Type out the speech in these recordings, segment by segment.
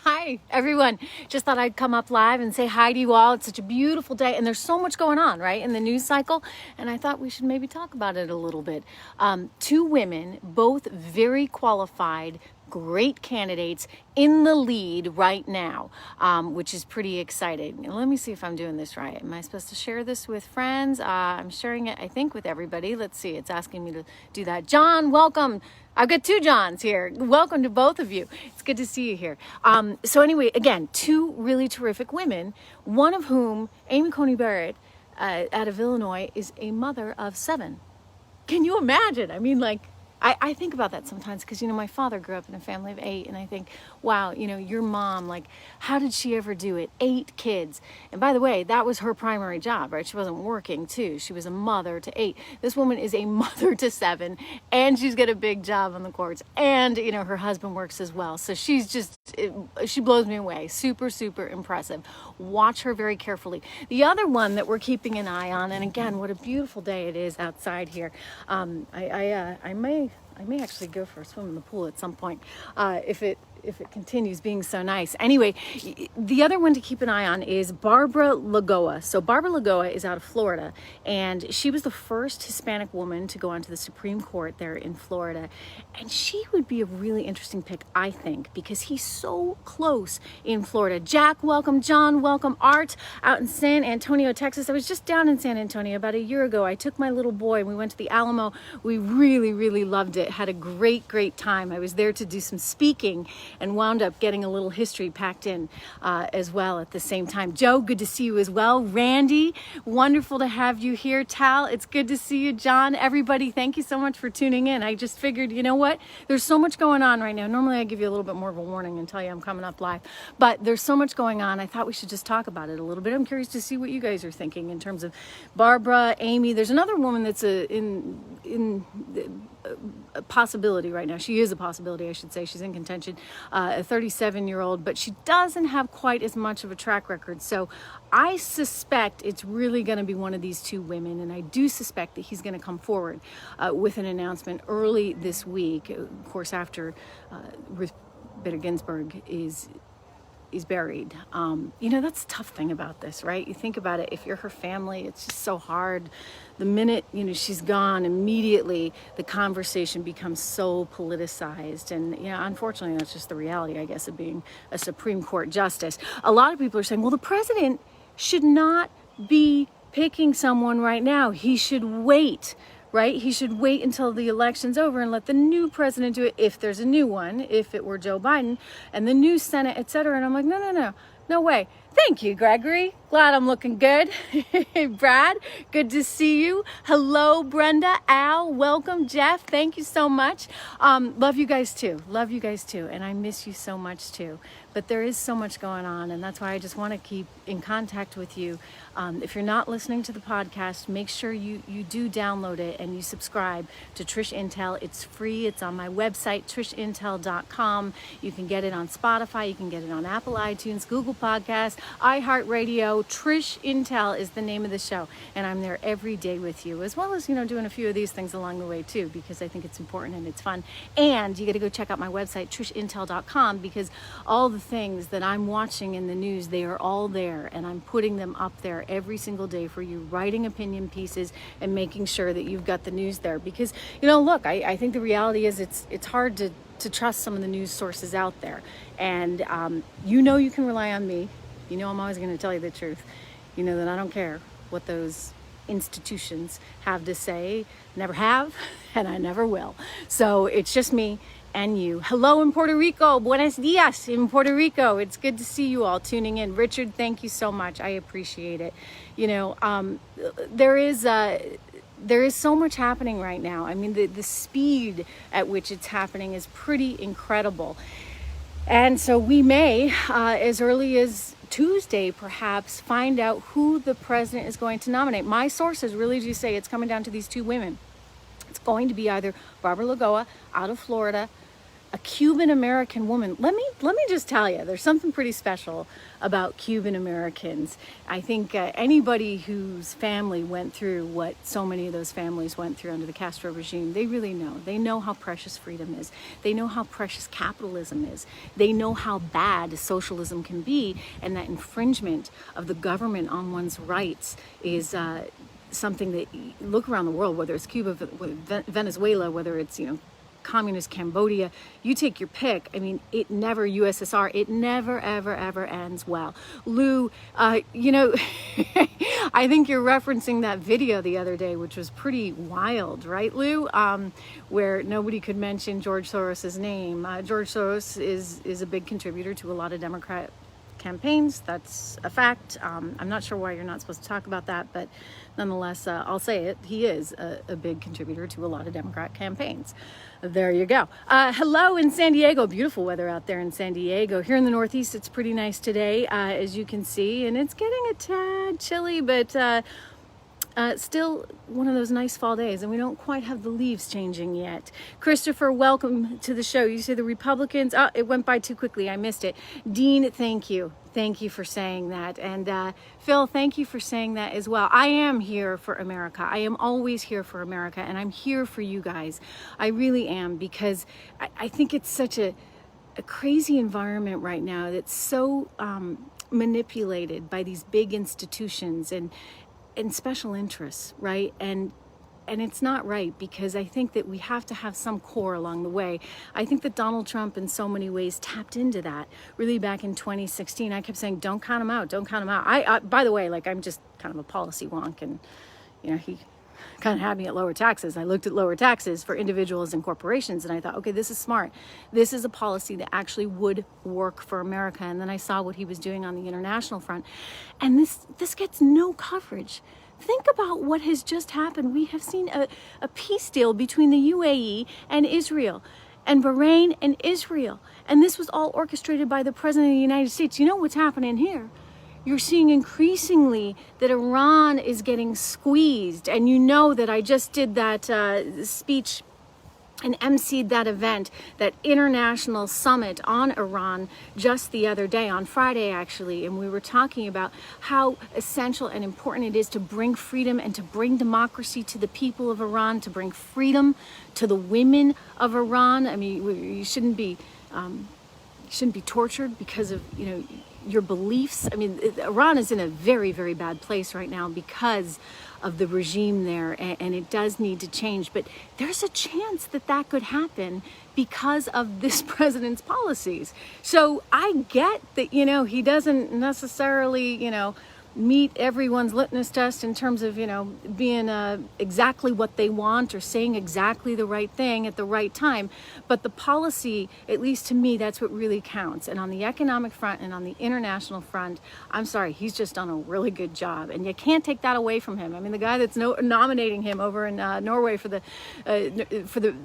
Hi, everyone. Just thought I'd come up live and say hi to you all. It's such a beautiful day, and there's so much going on, right, in the news cycle, and I thought we should maybe talk about it a little bit. Two women, both very qualified, great candidates in the lead right now, which is pretty exciting. Let me see if I'm doing this right. Am I supposed to share this with friends? I'm sharing it, I think, with everybody. Let's see. It's asking me to do that. John, welcome. I've got two Johns here. Welcome to both of you. It's good to see you here. So anyway, again, two really terrific women, one of whom, Amy Coney Barrett, out of Illinois, is a mother of 7. Can you imagine? I mean, like, I think about that sometimes because, my father grew up in a family of 8, and I think, wow, your mom, like, how did she ever do it? 8 kids. And by the way, that was her primary job, right? She wasn't working too. She was a mother to 8. This woman is a mother to 7, and she's got a big job on the courts, and, her husband works as well. So she blows me away. Super, super impressive. Watch her very carefully. The other one that we're keeping an eye on, and again, what a beautiful day it is outside here. I may actually go for a swim in the pool at some point if it continues being so nice. Anyway, the other one to keep an eye on is Barbara Lagoa. So Barbara Lagoa is out of Florida, and she was the first Hispanic woman to go onto the Supreme Court there in Florida. And she would be a really interesting pick, I think, because he's so close in Florida. Jack, welcome. John, welcome. Art, out in San Antonio, Texas. I was just down in San Antonio about a year ago. I took my little boy and we went to the Alamo. We really, really loved it. Had a great, great time. I was there to do some speaking and wound up getting a little history packed in as well at the same time. Joe, good to see you as well. Randy, wonderful to have you here. Tal, it's good to see you. John, everybody, thank you so much for tuning in. I just figured, you know what? There's so much going on right now. Normally I give you a little bit more of a warning and tell you I'm coming up live, but there's so much going on. I thought we should just talk about it a little bit. I'm curious to see what you guys are thinking in terms of Barbara, Amy. There's another woman that's in a possibility right now. She is a possibility, I should say. She's in contention, a 37-year-old, but she doesn't have quite as much of a track record. So I suspect it's really going to be one of these two women, and I do suspect that he's going to come forward with an announcement early this week, of course, after Ruth Bader Ginsburg is buried. That's the tough thing about this, right? You think about it, if you're her family, it's just so hard. The minute, she's gone, immediately the conversation becomes so politicized. And, unfortunately, that's just the reality, I guess, of being a Supreme Court justice. A lot of people are saying, well, the president should not be picking someone right now. He should wait. Right? He should wait until the election's over and let the new president do it, if there's a new one, if it were Joe Biden, and the new Senate, etc. And I'm like, no way. Thank you, Gregory. Glad I'm looking good. Brad, good to see you. Hello, Brenda, Al, welcome. Jeff, thank you so much. Love you guys too. And I miss you so much too. But there is so much going on, and that's why I just want to keep in contact with you. If you're not listening to the podcast, make sure you do download it and you subscribe to Trish Intel. It's free. It's on my website, trishintel.com. You can get it on Spotify. You can get it on Apple iTunes, Google Podcasts, iHeartRadio. Trish Intel is the name of the show, and I'm there every day with you, as well as, doing a few of these things along the way too, because I think it's important and it's fun. And you got to go check out my website, trishintel.com, because all the things that I'm watching in the news, they are all there, and I'm putting them up there every single day for you, writing opinion pieces and making sure that you've got the news there. Because, look, I think the reality is it's hard to trust some of the news sources out there. And, you can rely on me. I'm always going to tell you the truth. That I don't care what those institutions have to say. Never have, and I never will. So it's just me and you. Hello in Puerto Rico. Buenos dias in Puerto Rico. It's good to see you all tuning in. Richard, thank you so much. I appreciate it. There is so much happening right now. I mean, the speed at which it's happening is pretty incredible. And so we may, as early as Tuesday, perhaps, find out who the president is going to nominate. My sources really do say it's coming down to these two women. It's going to be either Barbara Lagoa out of Florida, a a Cuban American woman. Let me just tell you, there's something pretty special about Cuban Americans. I think anybody whose family went through what so many of those families went through under the Castro regime, they really know. They know how precious freedom is. They know how precious capitalism is. They know how bad socialism can be, and that infringement of the government on one's rights is something that, look around the world, whether it's Cuba, Venezuela, whether it's, communist Cambodia, you take your pick. I mean, it never, USSR, it never, ever, ever ends well. Lou, I think you're referencing that video the other day, which was pretty wild, right, Lou? Where nobody could mention George Soros's name. George Soros is a big contributor to a lot of Democrat campaigns. That's a fact. I'm not sure why you're not supposed to talk about that, but nonetheless, I'll say it. He is a big contributor to a lot of Democrat campaigns. There you go. Hello in San Diego. Beautiful weather out there in San Diego. Here in the Northeast, it's pretty nice today, as you can see, and it's getting a tad chilly, but still one of those nice fall days, and we don't quite have the leaves changing yet. Christopher, welcome to the show. You say the Republicans, it went by too quickly. I missed it. Dean, thank you. Thank you for saying that. And Phil, thank you for saying that as well. I am here for America. I am always here for America, and I'm here for you guys. I really am, because I think it's such a crazy environment right now that's so manipulated by these big institutions and special interests, right? And it's not right, because I think that we have to have some core along the way. I think that Donald Trump in so many ways tapped into that really back in 2016. I kept saying, don't count him out, don't count him out. I by the way, I'm just kind of a policy wonk, and he kind of had me at lower taxes. I looked at lower taxes for individuals and corporations, and I thought, okay, this is smart. This is a policy that actually would work for America. And then I saw what he was doing on the international front, and this gets no coverage. Think about what has just happened. We have seen a peace deal between the UAE and Israel, and Bahrain and Israel. And this was all orchestrated by the President of the United States. You know what's happening here? You're seeing increasingly that Iran is getting squeezed. And you know that I just did that speech and emceed that event, that international summit on Iran just the other day, on Friday actually, and we were talking about how essential and important it is to bring freedom and to bring democracy to the people of Iran, to bring freedom to the women of Iran. I mean, you shouldn't be tortured because of your beliefs. I mean, Iran is in a very, very bad place right now because of the regime there, and it does need to change. But there's a chance that could happen because of this president's policies. So I get that, he doesn't necessarily, meet everyone's litmus test in terms of, being exactly what they want or saying exactly the right thing at the right time. But the policy, at least to me, that's what really counts. And on the economic front and on the international front, I'm sorry, he's just done a really good job. And you can't take that away from him. I mean, the guy that's nominating him over in Norway for the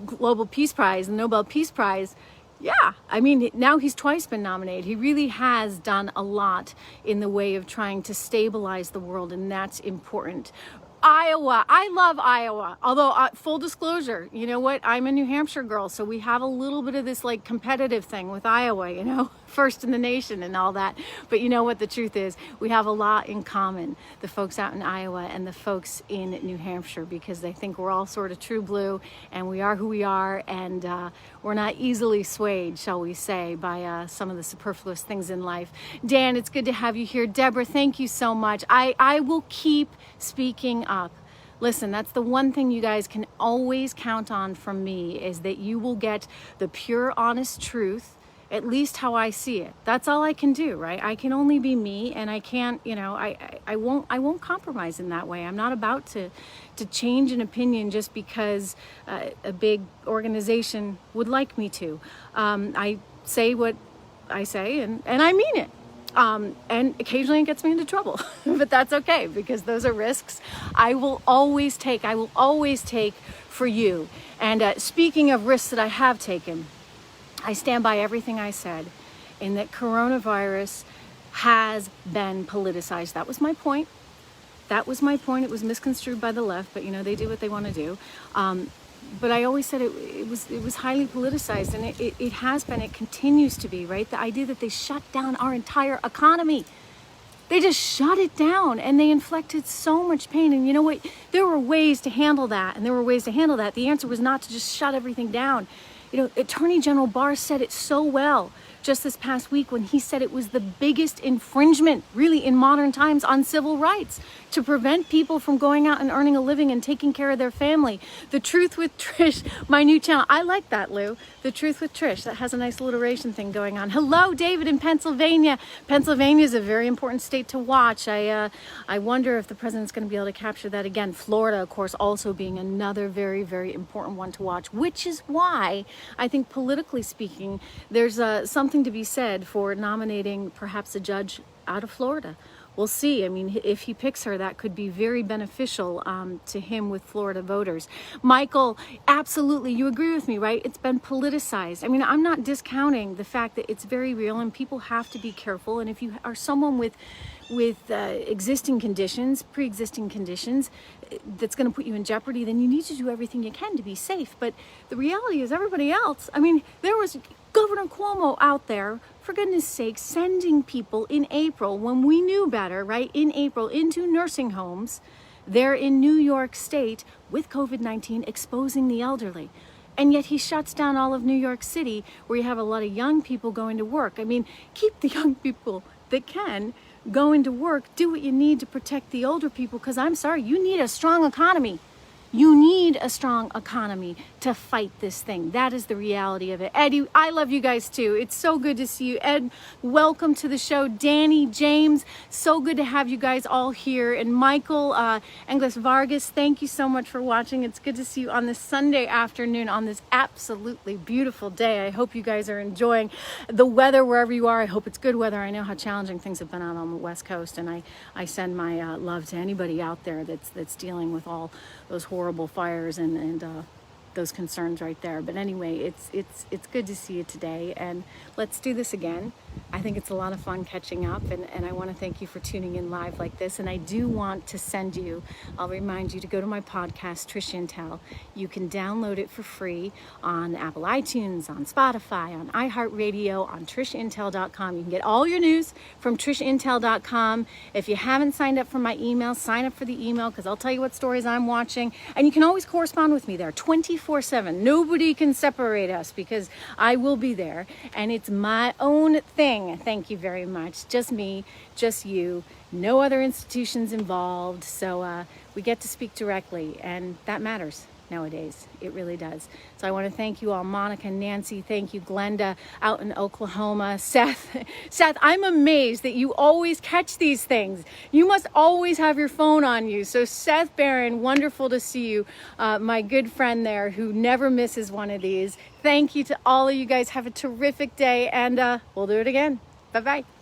Global Peace Prize, the Nobel Peace Prize, yeah, I mean, now he's twice been nominated. He really has done a lot in the way of trying to stabilize the world, and that's important. Iowa, I love Iowa. Although, full disclosure, you know what? I'm a New Hampshire girl, so we have a little bit of this competitive thing with Iowa, first in the nation and all that. But you know what the truth is? We have a lot in common, the folks out in Iowa and the folks in New Hampshire, because they think we're all sort of true blue, and we are who we are, and we're not easily swayed, shall we say, by some of the superfluous things in life. Dan, it's good to have you here. Deborah, thank you so much. I will keep speaking up. Listen, that's the one thing you guys can always count on from me, is that you will get the pure, honest truth, at least how I see it. That's all I can do, right? I can only be me, and I can't, I won't compromise in that way. I'm not about to change an opinion just because a big organization would like me to. I say what I say, and I mean it. And occasionally it gets me into trouble, but that's okay, because those are risks I will always take for you. And speaking of risks that I have taken, I stand by everything I said, in that coronavirus has been politicized. That was my point. It was misconstrued by the left, but they do what they want to do. but I always said it was highly politicized, and it has been, it continues to be, right? The idea that they shut down our entire economy. They just shut it down, and they inflicted so much pain. And you know what? There were ways to handle that, and there were ways to handle that. The answer was not to just shut everything down. You know, Attorney General Barr said it so well just this past week when he said it was the biggest infringement really in modern times on civil rights to prevent people from going out and earning a living and taking care of their family. The Truth with Trish, my new channel. I like that, Lou. The Truth with Trish. That has a nice alliteration thing going on. Hello, David in Pennsylvania. Pennsylvania is a very important state to watch. I wonder if the president's going to be able to capture that again. Florida, of course, also being another very, very important one to watch, which is why I think politically speaking, there's something to be said for nominating perhaps a judge out of Florida. We'll see. I mean, if he picks her, that could be very beneficial to him with Florida voters. Michael, absolutely. You agree with me, right? It's been politicized. I mean, I'm not discounting the fact that it's very real and people have to be careful. And if you are someone with existing conditions, pre-existing conditions, that's going to put you in jeopardy, then you need to do everything you can to be safe. But the reality is everybody else, I mean, there was Governor Cuomo out there, for goodness sake, sending people in April, when we knew better, right, in April, into nursing homes there in New York State with COVID-19, exposing the elderly. And yet he shuts down all of New York City, where you have a lot of young people going to work. I mean, keep the young people that can going to work. Do what you need to protect the older people, because I'm sorry, you need a strong economy. You need a strong economy to fight this thing. That is the reality of it. Eddie, I love you guys too. It's so good to see you. Ed, welcome to the show. Danny, James, so good to have you guys all here. And Michael, Englis Vargas, thank you so much for watching. It's good to see you on this Sunday afternoon on this absolutely beautiful day. I hope you guys are enjoying the weather wherever you are. I hope it's good weather. I know how challenging things have been out on the West Coast, and I send my love to anybody out there that's dealing with all those horrible fires and those concerns right there. But anyway, it's good to see you today, and let's do this again. I think it's a lot of fun catching up, and I want to thank you for tuning in live like this. And I do want to send you, I'll remind you to go to my podcast, Trish Intel. You can download it for free on Apple iTunes, on Spotify, on iHeartRadio, on TrishIntel.com. You can get all your news from TrishIntel.com. If you haven't signed up for my email, sign up for the email, because I'll tell you what stories I'm watching. And you can always correspond with me there 24/7. Nobody can separate us, because I will be there, and it's my own thing. Thank you very much. Just me, just you, no other institutions involved. So we get to speak directly, and that matters nowadays. It really does. So I want to thank you all. Monica, Nancy, thank you. Glenda out in Oklahoma. Seth, I'm amazed that you always catch these things. You must always have your phone on you. So Seth Barron, wonderful to see you. My good friend there who never misses one of these. Thank you to all of you guys. Have a terrific day, and we'll do it again. Bye-bye.